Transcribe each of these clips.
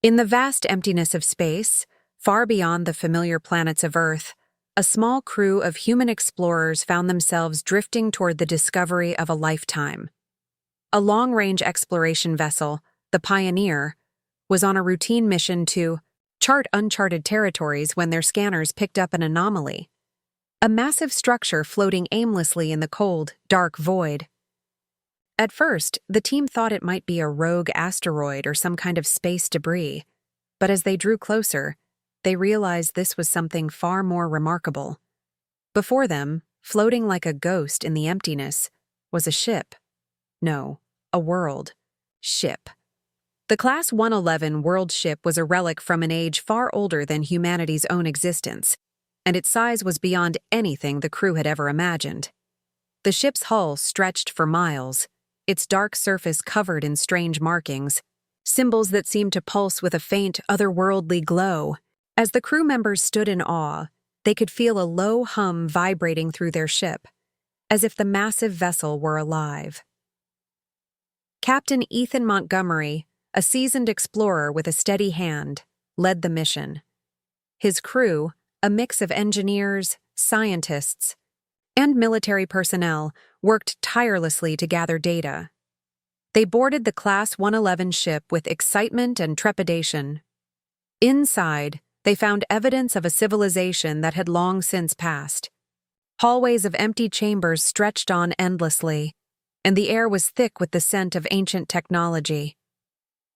In the vast emptiness of space, far beyond the familiar planets of Earth, a small crew of human explorers found themselves drifting toward the discovery of a lifetime. A long-range exploration vessel, the Pioneer, was on a routine mission to chart uncharted territories when their scanners picked up an anomaly. A massive structure floating aimlessly in the cold, dark void. At first, the team thought it might be a rogue asteroid or some kind of space debris, but as they drew closer, they realized this was something far more remarkable. Before them, floating like a ghost in the emptiness, was a ship. No, a world ship. The Class 111 world ship was a relic from an age far older than humanity's own existence, and its size was beyond anything the crew had ever imagined. The ship's hull stretched for miles, its dark surface covered in strange markings, symbols that seemed to pulse with a faint, otherworldly glow. As the crew members stood in awe, they could feel a low hum vibrating through their ship, as if the massive vessel were alive. Captain Ethan Montgomery, a seasoned explorer with a steady hand, led the mission. His crew, a mix of engineers, scientists, and military personnel, worked tirelessly to gather data. They boarded the Class 111 ship with excitement and trepidation. Inside, they found evidence of a civilization that had long since passed. Hallways of empty chambers stretched on endlessly, and the air was thick with the scent of ancient technology.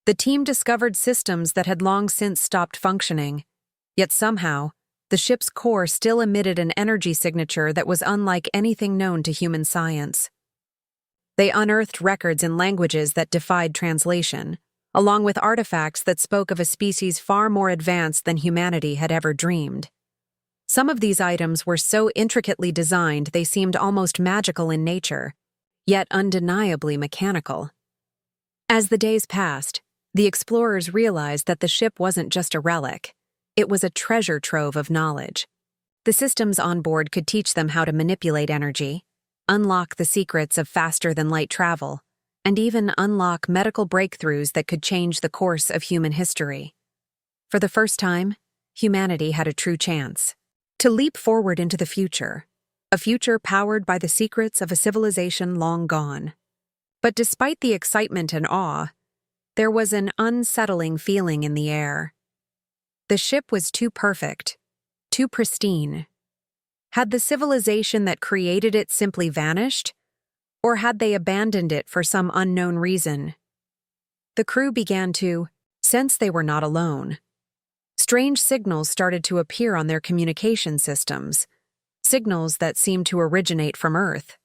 The team discovered systems that had long since stopped functioning, yet somehow, the ship's core still emitted an energy signature that was unlike anything known to human science. They unearthed records in languages that defied translation, along with artifacts that spoke of a species far more advanced than humanity had ever dreamed. Some of these items were so intricately designed they seemed almost magical in nature, yet undeniably mechanical. As the days passed, the explorers realized that the ship wasn't just a relic. It was a treasure trove of knowledge. The systems on board could teach them how to manipulate energy, unlock the secrets of faster-than-light travel, and even unlock medical breakthroughs that could change the course of human history. For the first time, humanity had a true chance to leap forward into the future, a future powered by the secrets of a civilization long gone. But despite the excitement and awe, there was an unsettling feeling in the air. The ship was too perfect, too pristine. Had the civilization that created it simply vanished, or had they abandoned it for some unknown reason? The crew began to sense they were not alone. Strange signals started to appear on their communication systems, signals that seemed to originate from Earth.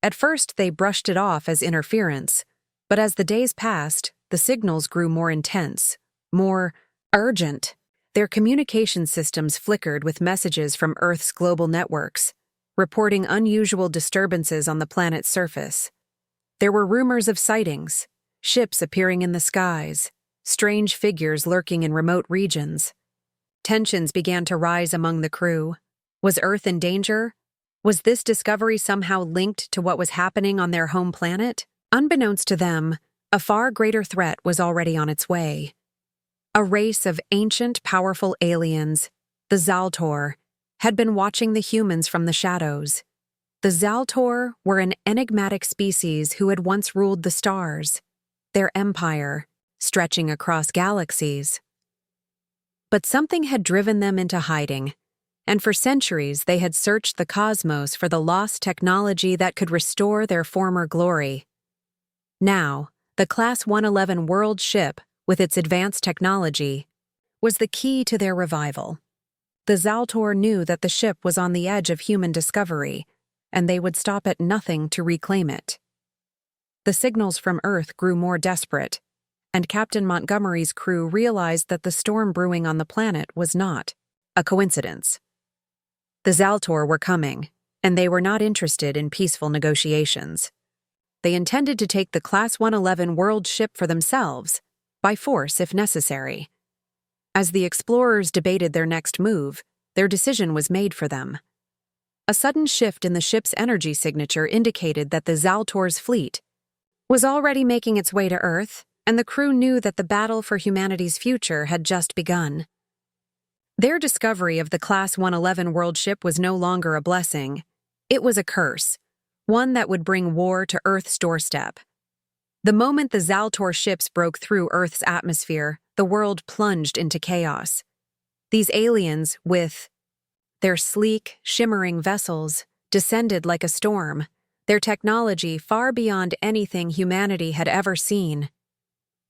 At first, they brushed it off as interference, but as the days passed, the signals grew more intense, more urgent. Their communication systems flickered with messages from Earth's global networks, reporting unusual disturbances on the planet's surface. There were rumors of sightings, ships appearing in the skies, strange figures lurking in remote regions. Tensions began to rise among the crew. Was Earth in danger? Was this discovery somehow linked to what was happening on their home planet? Unbeknownst to them, a far greater threat was already on its way. A race of ancient, powerful aliens, the Zaltor, had been watching the humans from the shadows. The Zaltor were an enigmatic species who had once ruled the stars, their empire, stretching across galaxies. But something had driven them into hiding, and for centuries they had searched the cosmos for the lost technology that could restore their former glory. Now, the Class 111 world ship, with its advanced technology, was the key to their revival. The Zaltor knew that the ship was on the edge of human discovery, and they would stop at nothing to reclaim it. The signals from Earth grew more desperate, and Captain Montgomery's crew realized that the storm brewing on the planet was not a coincidence. The Zaltor were coming, and they were not interested in peaceful negotiations. They intended to take the Class 111 world ship for themselves, by force if necessary. As the explorers debated their next move, their decision was made for them. A sudden shift in the ship's energy signature indicated that the Zaltor's fleet was already making its way to Earth, and the crew knew that the battle for humanity's future had just begun. Their discovery of the Class 111 world ship was no longer a blessing. It was a curse, one that would bring war to Earth's doorstep. The moment the Zaltor ships broke through Earth's atmosphere, the world plunged into chaos. These aliens, with their sleek, shimmering vessels, descended like a storm, their technology far beyond anything humanity had ever seen.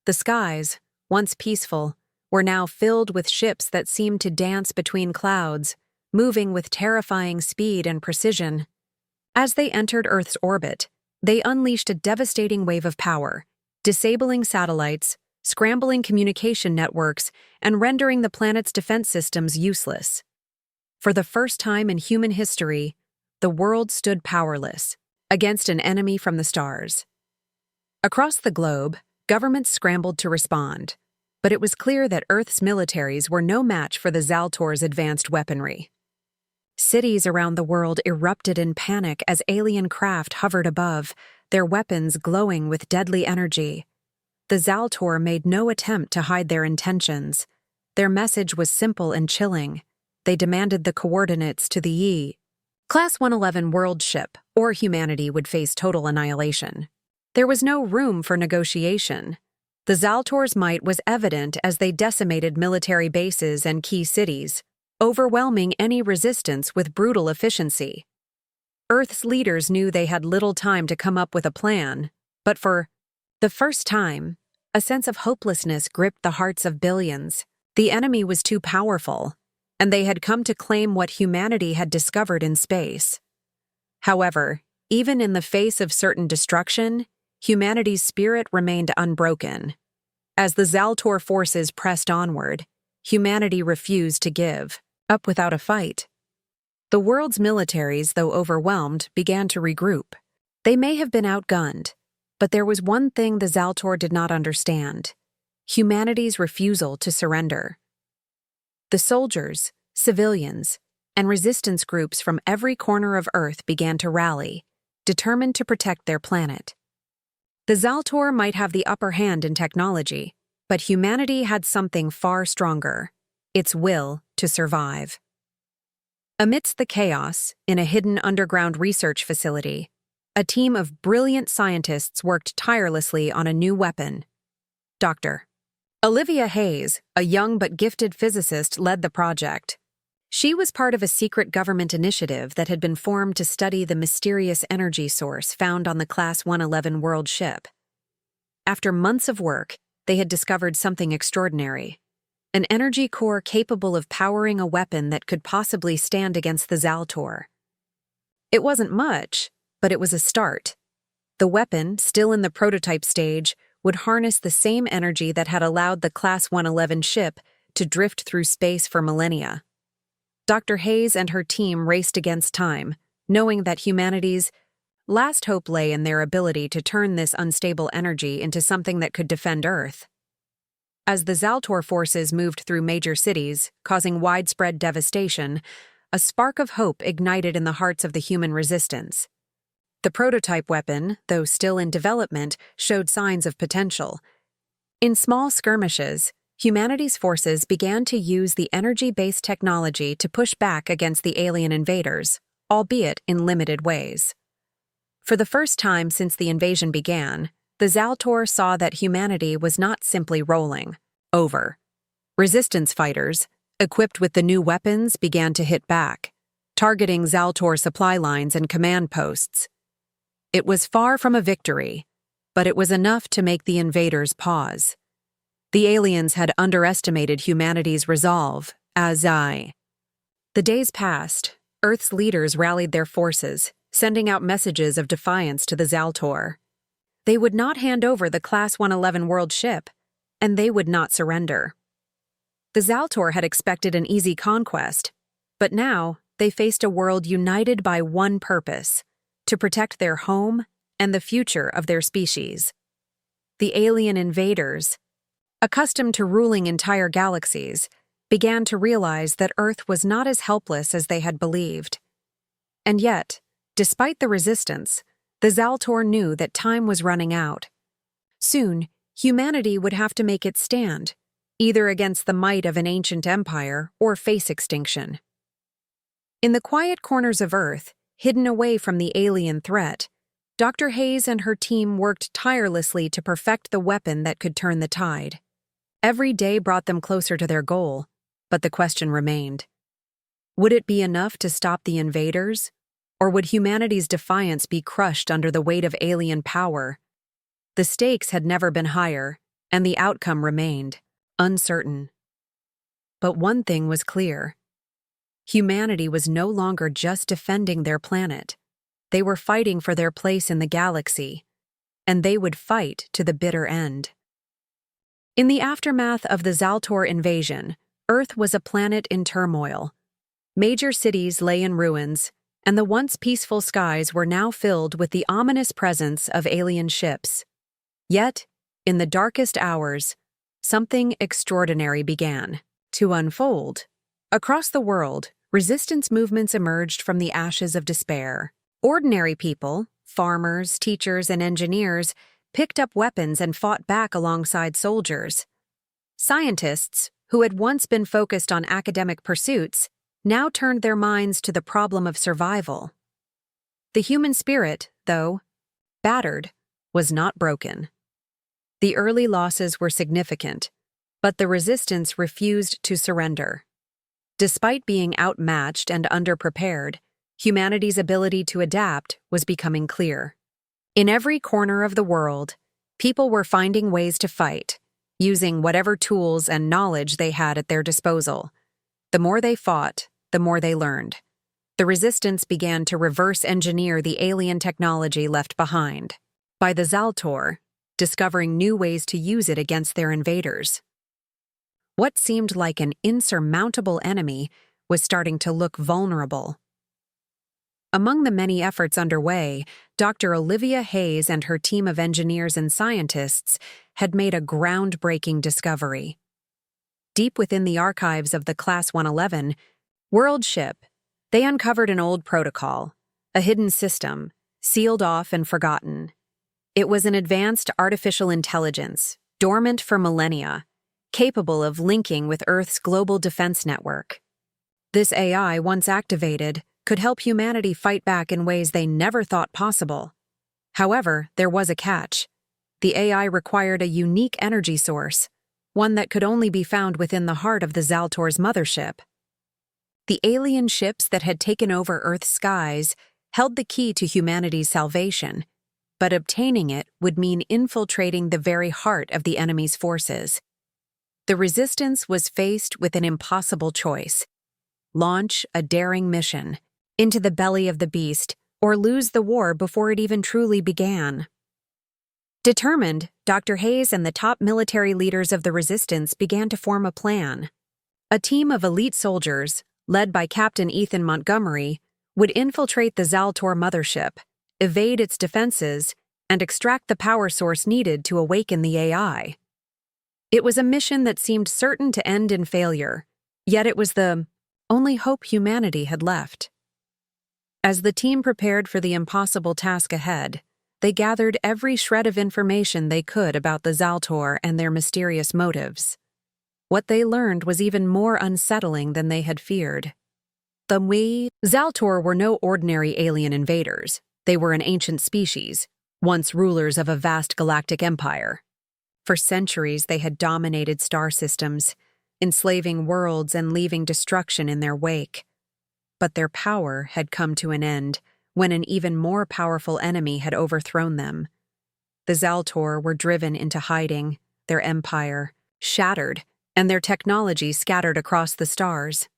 The skies, once peaceful, were now filled with ships that seemed to dance between clouds, moving with terrifying speed and precision. As they entered Earth's orbit, they unleashed a devastating wave of power, disabling satellites, scrambling communication networks, and rendering the planet's defense systems useless. For the first time in human history, the world stood powerless against an enemy from the stars. Across the globe, governments scrambled to respond, but it was clear that Earth's militaries were no match for the Zaltor's advanced weaponry. Cities around the world erupted in panic as alien craft hovered above, their weapons glowing with deadly energy. The Zaltor made no attempt to hide their intentions. Their message was simple and chilling. They demanded the coordinates to the Class 111 world ship, or humanity would face total annihilation. There was no room for negotiation. The Zaltor's might was evident as they decimated military bases and key cities, overwhelming any resistance with brutal efficiency. Earth's leaders knew they had little time to come up with a plan, but for the first time, a sense of hopelessness gripped the hearts of billions. The enemy was too powerful, and they had come to claim what humanity had discovered in space. However, even in the face of certain destruction, humanity's spirit remained unbroken. As the Zaltor forces pressed onward, humanity refused to give up without a fight. The world's militaries, though overwhelmed, began to regroup. They may have been outgunned, but there was one thing the Zaltor did not understand: humanity's refusal to surrender. The soldiers, civilians, and resistance groups from every corner of Earth began to rally, determined to protect their planet. The Zaltor might have the upper hand in technology, but humanity had something far stronger: its will to survive. Amidst the chaos, in a hidden underground research facility, a team of brilliant scientists worked tirelessly on a new weapon. Dr. Olivia Hayes, a young but gifted physicist, led the project. She was part of a secret government initiative that had been formed to study the mysterious energy source found on the Class 111 world ship. After months of work, they had discovered something extraordinary: an energy core capable of powering a weapon that could possibly stand against the Zaltor. It wasn't much, but it was a start. The weapon, still in the prototype stage, would harness the same energy that had allowed the Class 111 ship to drift through space for millennia. Dr. Hayes and her team raced against time, knowing that humanity's last hope lay in their ability to turn this unstable energy into something that could defend Earth. As the Zaltor forces moved through major cities, causing widespread devastation, a spark of hope ignited in the hearts of the human resistance. The prototype weapon, though still in development, showed signs of potential. In small skirmishes, humanity's forces began to use the energy-based technology to push back against the alien invaders, albeit in limited ways. For the first time since the invasion began, the Zaltor saw that humanity was not simply rolling over. Resistance fighters, equipped with the new weapons, began to hit back, targeting Zaltor supply lines and command posts. It was far from a victory, but it was enough to make the invaders pause. The aliens had underestimated humanity's resolve, The days passed. Earth's leaders rallied their forces, sending out messages of defiance to the Zaltor. They would not hand over the Class 111 world ship, and they would not surrender. The Zaltor had expected an easy conquest, but now they faced a world united by one purpose: to protect their home and the future of their species. The alien invaders, accustomed to ruling entire galaxies, began to realize that Earth was not as helpless as they had believed. And yet, despite the resistance, the Zaltor knew that time was running out. Soon, humanity would have to make its stand, either against the might of an ancient empire or face extinction. In the quiet corners of Earth, hidden away from the alien threat, Dr. Hayes and her team worked tirelessly to perfect the weapon that could turn the tide. Every day brought them closer to their goal, but the question remained. Would it be enough to stop the invaders, or would humanity's defiance be crushed under the weight of alien power? The stakes had never been higher, and the outcome remained uncertain. But one thing was clear. Humanity was no longer just defending their planet. They were fighting for their place in the galaxy, and they would fight to the bitter end. In the aftermath of the Zaltor invasion, Earth was a planet in turmoil. Major cities lay in ruins, and the once peaceful skies were now filled with the ominous presence of alien ships. Yet, in the darkest hours, something extraordinary began to unfold. Across the world, resistance movements emerged from the ashes of despair. Ordinary people, farmers, teachers, and engineers, picked up weapons and fought back alongside soldiers. Scientists, who had once been focused on academic pursuits, now turned their minds to the problem of survival. The human spirit, though battered, was not broken. The early losses were significant, but the resistance refused to surrender. Despite being outmatched and underprepared, humanity's ability to adapt was becoming clear. In every corner of the world, people were finding ways to fight, using whatever tools and knowledge they had at their disposal. The more they fought, the more they learned. The resistance began to reverse engineer the alien technology left behind by the Zaltor, discovering new ways to use it against their invaders. What seemed like an insurmountable enemy was starting to look vulnerable. Among the many efforts underway, Dr. Olivia Hayes and her team of engineers and scientists had made a groundbreaking discovery. Deep within the archives of the Class 111 world ship, they uncovered an old protocol, a hidden system, sealed off and forgotten. It was an advanced artificial intelligence, dormant for millennia, capable of linking with Earth's global defense network. This AI, once activated, could help humanity fight back in ways they never thought possible. However, there was a catch. The AI required a unique energy source, one that could only be found within the heart of the Zaltor's mothership. The alien ships that had taken over Earth's skies held the key to humanity's salvation, but obtaining it would mean infiltrating the very heart of the enemy's forces. The resistance was faced with an impossible choice: launch a daring mission into the belly of the beast, or lose the war before it even truly began. Determined, Dr. Hayes and the top military leaders of the resistance began to form a plan. A team of elite soldiers, led by Captain Ethan Montgomery, would infiltrate the Zaltor mothership, evade its defenses, and extract the power source needed to awaken the AI. It was a mission that seemed certain to end in failure, yet it was the only hope humanity had left. As the team prepared for the impossible task ahead, they gathered every shred of information they could about the Zaltor and their mysterious motives. What they learned was even more unsettling than they had feared. The Zaltor were no ordinary alien invaders. They were an ancient species, once rulers of a vast galactic empire. For centuries, they had dominated star systems, enslaving worlds and leaving destruction in their wake. But their power had come to an end when an even more powerful enemy had overthrown them. The Zaltor were driven into hiding, their empire shattered, and their technology scattered across the stars.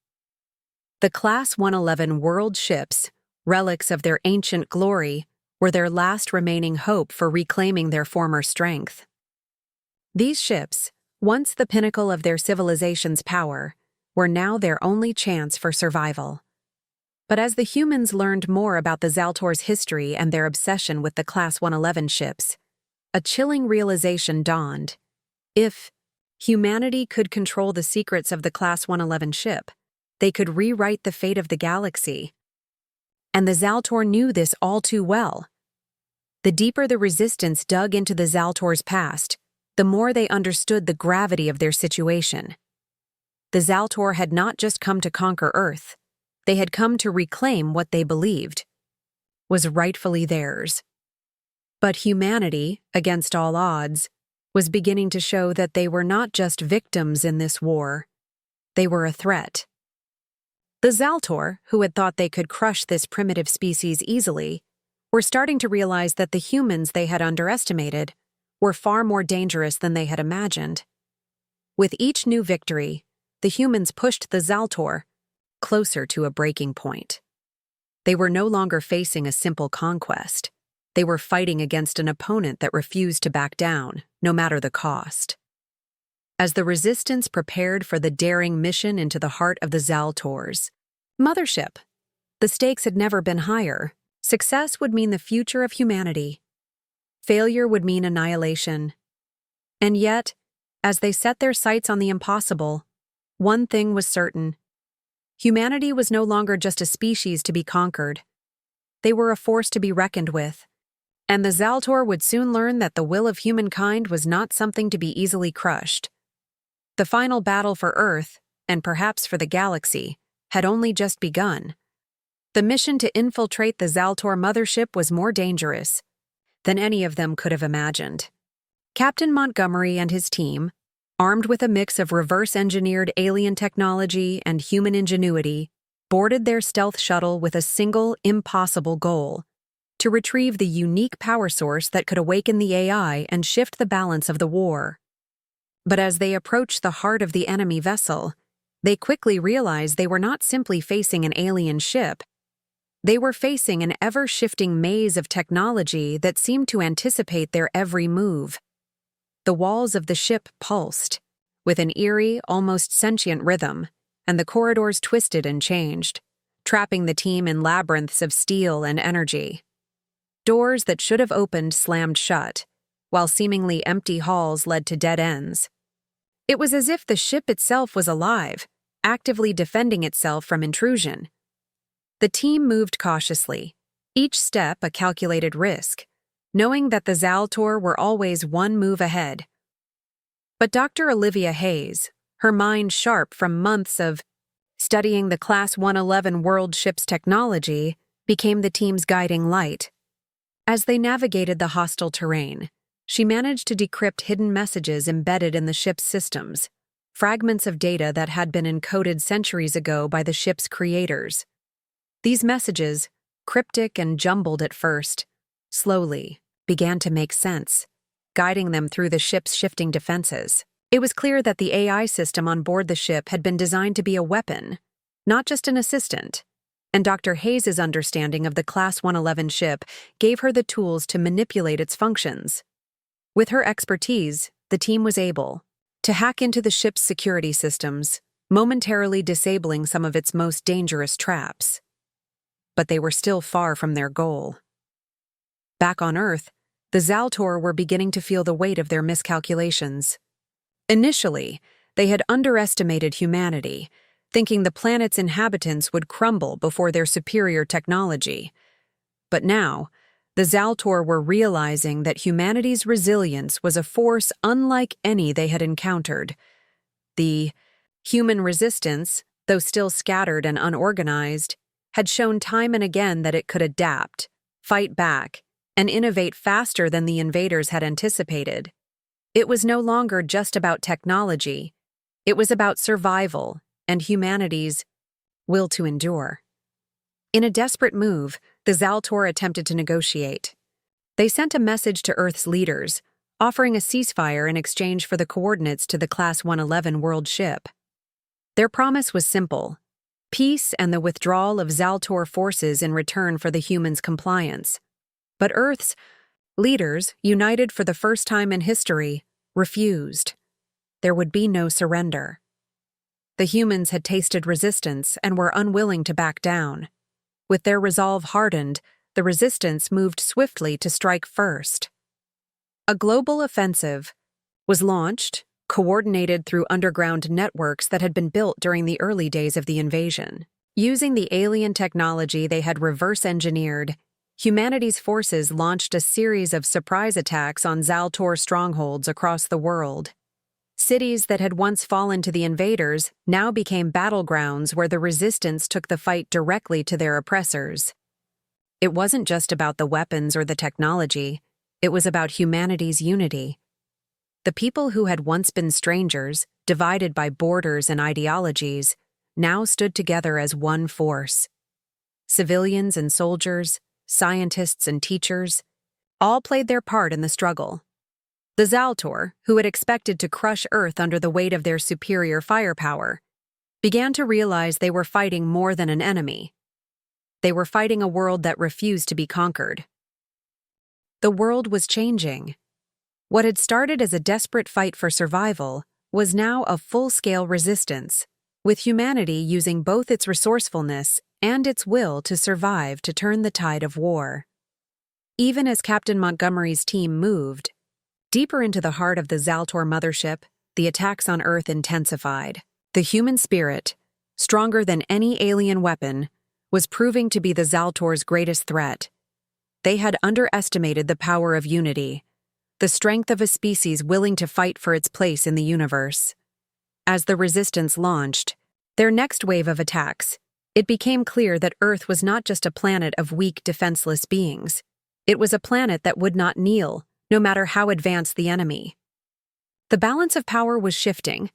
The Class 111 world ships, relics of their ancient glory, were their last remaining hope for reclaiming their former strength. These ships, once the pinnacle of their civilization's power, were now their only chance for survival. But as the humans learned more about the Zaltor's history and their obsession with the Class 111 ships, a chilling realization dawned. If humanity could control the secrets of the Class 111 ship, they could rewrite the fate of the galaxy. And the Zaltor knew this all too well. The deeper the resistance dug into the Zaltor's past, the more they understood the gravity of their situation. The Zaltor had not just come to conquer Earth, they had come to reclaim what they believed was rightfully theirs. But humanity, against all odds, was beginning to show that they were not just victims in this war, they were a threat. The Zaltor, who had thought they could crush this primitive species easily, were starting to realize that the humans they had underestimated were far more dangerous than they had imagined. With each new victory, the humans pushed the Zaltor closer to a breaking point. They were no longer facing a simple conquest. They were fighting against an opponent that refused to back down, no matter the cost. As the Resistance prepared for the daring mission into the heart of the Zaltor's mothership, the stakes had never been higher. Success would mean the future of humanity. Failure would mean annihilation. And yet, as they set their sights on the impossible, one thing was certain. Humanity was no longer just a species to be conquered. They were a force to be reckoned with. And the Zaltor would soon learn that the will of humankind was not something to be easily crushed. The final battle for Earth, and perhaps for the galaxy, had only just begun. The mission to infiltrate the Zaltor mothership was more dangerous than any of them could have imagined. Captain Montgomery and his team, armed with a mix of reverse-engineered alien technology and human ingenuity, boarded their stealth shuttle with a single, impossible goal: to retrieve the unique power source that could awaken the AI and shift the balance of the war. But as they approached the heart of the enemy vessel, they quickly realized they were not simply facing an alien ship. They were facing an ever-shifting maze of technology that seemed to anticipate their every move. The walls of the ship pulsed, with an eerie, almost sentient rhythm, and the corridors twisted and changed, trapping the team in labyrinths of steel and energy. Doors that should have opened slammed shut, while seemingly empty halls led to dead ends. It was as if the ship itself was alive, actively defending itself from intrusion. The team moved cautiously, each step a calculated risk, knowing that the Zaltor were always one move ahead. But Dr. Olivia Hayes, her mind sharp from months of studying the Class 111 world ship's technology, became the team's guiding light. As they navigated the hostile terrain, she managed to decrypt hidden messages embedded in the ship's systems, fragments of data that had been encoded centuries ago by the ship's creators. These messages, cryptic and jumbled at first, slowly began to make sense, guiding them through the ship's shifting defenses. It was clear that the AI system on board the ship had been designed to be a weapon, not just an assistant, and Dr. Hayes' understanding of the Class 111 ship gave her the tools to manipulate its functions. With her expertise, the team was able to hack into the ship's security systems, momentarily disabling some of its most dangerous traps. But they were still far from their goal. Back on Earth, the Zaltor were beginning to feel the weight of their miscalculations. Initially, they had underestimated humanity, thinking the planet's inhabitants would crumble before their superior technology. But now, the Zaltor were realizing that humanity's resilience was a force unlike any they had encountered. The human resistance, though still scattered and unorganized, had shown time and again that it could adapt, fight back, and innovate faster than the invaders had anticipated. It was no longer just about technology. It was about survival and humanity's will to endure. In a desperate move, the Zaltor attempted to negotiate. They sent a message to Earth's leaders, offering a ceasefire in exchange for the coordinates to the Class 111 world ship. Their promise was simple: peace and the withdrawal of Zaltor forces in return for the humans' compliance. But Earth's leaders, united for the first time in history, refused. There would be no surrender. The humans had tasted resistance and were unwilling to back down. With their resolve hardened, the resistance moved swiftly to strike first. A global offensive was launched, coordinated through underground networks that had been built during the early days of the invasion. Using the alien technology they had reverse-engineered, humanity's forces launched a series of surprise attacks on Zaltor strongholds across the world. Cities that had once fallen to the invaders now became battlegrounds where the resistance took the fight directly to their oppressors. It wasn't just about the weapons or the technology, it was about humanity's unity. The people who had once been strangers, divided by borders and ideologies, now stood together as one force. Civilians and soldiers, scientists and teachers, all played their part in the struggle. The Zaltor, who had expected to crush Earth under the weight of their superior firepower, began to realize they were fighting more than an enemy. They were fighting a world that refused to be conquered. The world was changing. What had started as a desperate fight for survival was now a full-scale resistance, with humanity using both its resourcefulness and its will to survive to turn the tide of war. Even as Captain Montgomery's team moved deeper into the heart of the Zaltor mothership, the attacks on Earth intensified. The human spirit, stronger than any alien weapon, was proving to be the Zaltor's greatest threat. They had underestimated the power of unity, the strength of a species willing to fight for its place in the universe. As the resistance launched their next wave of attacks, it became clear that Earth was not just a planet of weak, defenseless beings. It was a planet that would not kneel, no matter how advanced the enemy. The balance of power was shifting,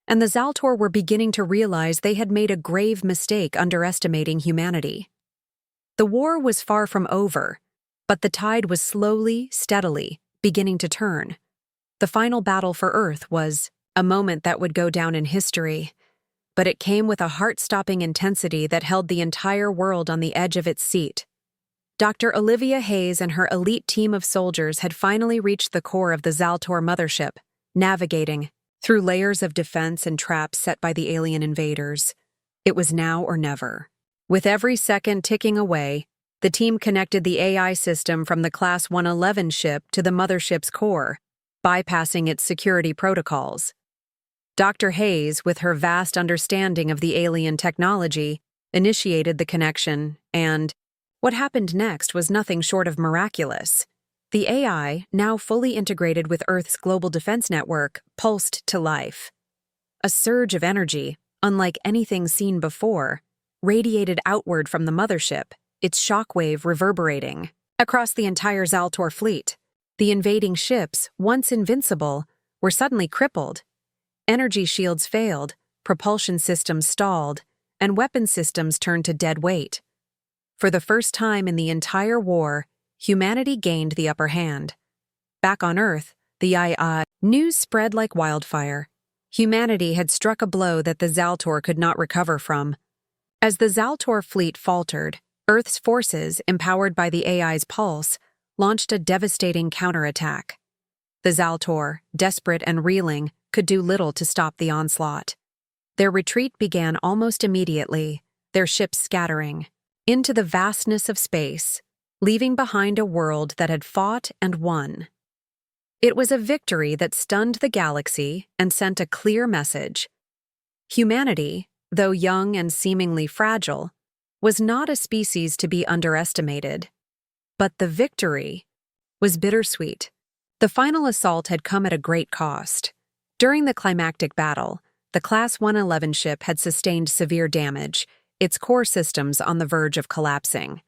and the Zaltor were beginning to realize they had made a grave mistake underestimating humanity. The war was far from over, but the tide was slowly, steadily beginning to turn. The final battle for Earth was a moment that would go down in history, but it came with a heart-stopping intensity that held the entire world on the edge of its seat. Dr. Olivia Hayes and her elite team of soldiers had finally reached the core of the Zaltor mothership, navigating through layers of defense and traps set by the alien invaders. It was now or never. With every second ticking away, the team connected the AI system from the Class 111 ship to the mothership's core, bypassing its security protocols. Dr. Hayes, with her vast understanding of the alien technology, initiated the connection, and what happened next was nothing short of miraculous. The AI, now fully integrated with Earth's global defense network, pulsed to life. A surge of energy, unlike anything seen before, radiated outward from the mothership, its shockwave reverberating across the entire Zaltor fleet. The invading ships, once invincible, were suddenly crippled. Energy shields failed, propulsion systems stalled, and weapon systems turned to dead weight. For the first time in the entire war, humanity gained the upper hand. Back on Earth, the II news spread like wildfire. Humanity had struck a blow that the Zaltor could not recover from. As the Zaltor fleet faltered, Earth's forces, empowered by the AI's pulse, launched a devastating counterattack. The Zaltor, desperate and reeling, could do little to stop the onslaught. Their retreat began almost immediately, their ships scattering into the vastness of space, leaving behind a world that had fought and won. It was a victory that stunned the galaxy and sent a clear message. Humanity, though young and seemingly fragile, was not a species to be underestimated. But the victory was bittersweet. The final assault had come at a great cost. During the climactic battle, the Class 111 ship had sustained severe damage, its core systems on the verge of collapsing.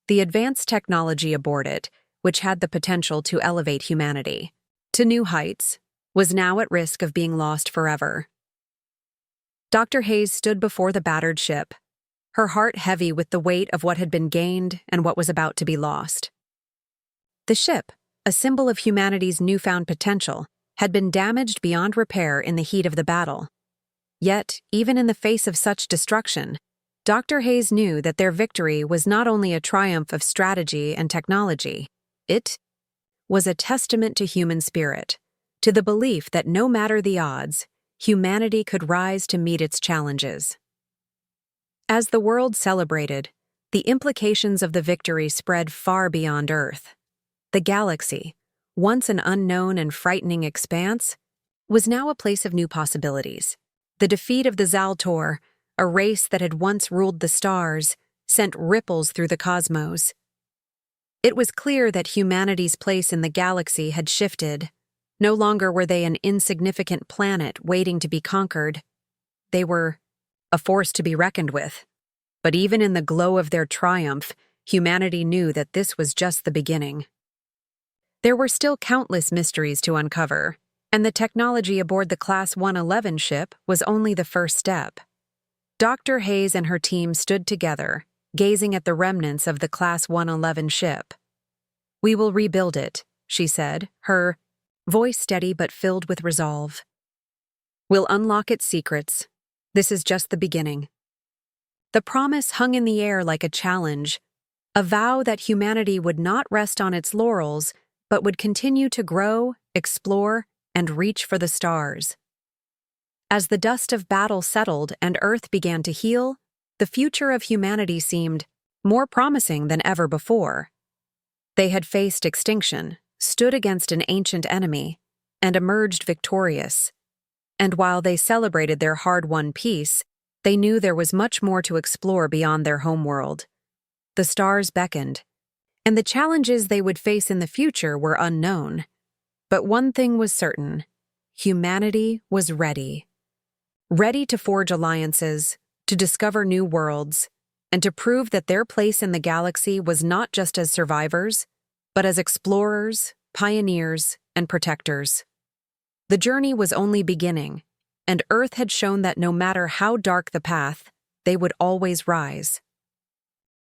The advanced technology aboard it, which had the potential to elevate humanity to new heights, was now at risk of being lost forever. Dr. Hayes stood before the battered ship, her heart heavy with the weight of what had been gained and what was about to be lost. The ship, a symbol of humanity's newfound potential, had been damaged beyond repair in the heat of the battle. Yet, even in the face of such destruction, Dr. Hayes knew that their victory was not only a triumph of strategy and technology, it was a testament to human spirit, to the belief that no matter the odds, humanity could rise to meet its challenges. As the world celebrated, the implications of the victory spread far beyond Earth. The galaxy, once an unknown and frightening expanse, was now a place of new possibilities. The defeat of the Zaltor, a race that had once ruled the stars, sent ripples through the cosmos. It was clear that humanity's place in the galaxy had shifted. No longer were they an insignificant planet waiting to be conquered. They were a force to be reckoned with. But even in the glow of their triumph, humanity knew that this was just the beginning. There were still countless mysteries to uncover, and the technology aboard the Class 111 ship was only the first step. Dr. Hayes and her team stood together, gazing at the remnants of the Class 111 ship. "We will rebuild it," she said, her voice steady but filled with resolve. "We'll unlock its secrets. This is just the beginning." The promise hung in the air like a challenge, a vow that humanity would not rest on its laurels, but would continue to grow, explore, and reach for the stars. As the dust of battle settled and Earth began to heal, the future of humanity seemed more promising than ever before. They had faced extinction, stood against an ancient enemy, and emerged victorious. And while they celebrated their hard-won peace, they knew there was much more to explore beyond their homeworld. The stars beckoned, and the challenges they would face in the future were unknown. But one thing was certain: humanity was ready. Ready to forge alliances, to discover new worlds, and to prove that their place in the galaxy was not just as survivors, but as explorers, pioneers, and protectors. The journey was only beginning, and Earth had shown that no matter how dark the path, they would always rise.